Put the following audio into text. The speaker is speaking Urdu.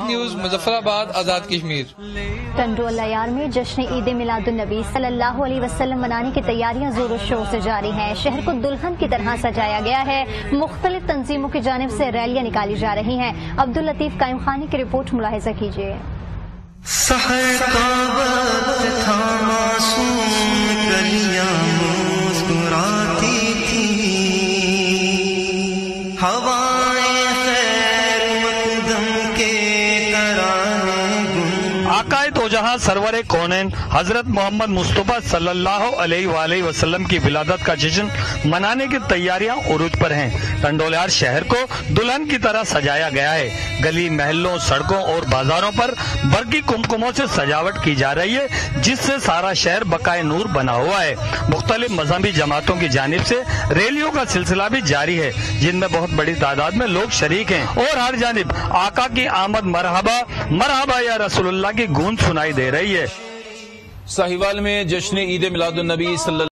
نیوز، مظفر آباد، آزاد کشمیر۔ ٹنڈول لیار میں جشن عید میلاد النبی صلی اللہ علیہ وسلم منانے کی تیاریاں زور و شور سے جاری ہیں۔ شہر کو دلہن کی طرح سجایا گیا ہے۔ مختلف تنظیموں کی جانب سے ریلیاں نکالی جا رہی ہیں۔ عبداللطیف قائم خانی کی رپورٹ ملاحظہ کیجیے۔ سحر کا وقت تھا، معصوم کلیاں مسکراتی تھی، ہوائیں خیر مقدم کے ترانے گن۔ آقائے دو جہاں سرور کونین حضرت محمد مصطفیٰ صلی اللہ علیہ وآلہ وسلم کی ولادت کا جشن منانے کی تیاریاں عروج پر ہیں۔ ٹنڈولیار شہر کو دلہن کی طرح سجایا گیا ہے۔ گلی محلوں، سڑکوں اور بازاروں پر برقی کمکموں سے سجاوٹ کی جا رہی ہے، جس سے سارا شہر بقائے نور بنا ہوا ہے۔ مختلف مذہبی جماعتوں کی جانب سے ریلیوں کا سلسلہ بھی جاری ہے، جن میں بہت بڑی تعداد میں لوگ شریک ہیں اور ہر جانب آقا کی آمد مرحبا مرحبا یا رسول اللہ کی گونج سنائی دے رہی ہے۔ ساہیوال میں جشن عید میلاد النبی صلی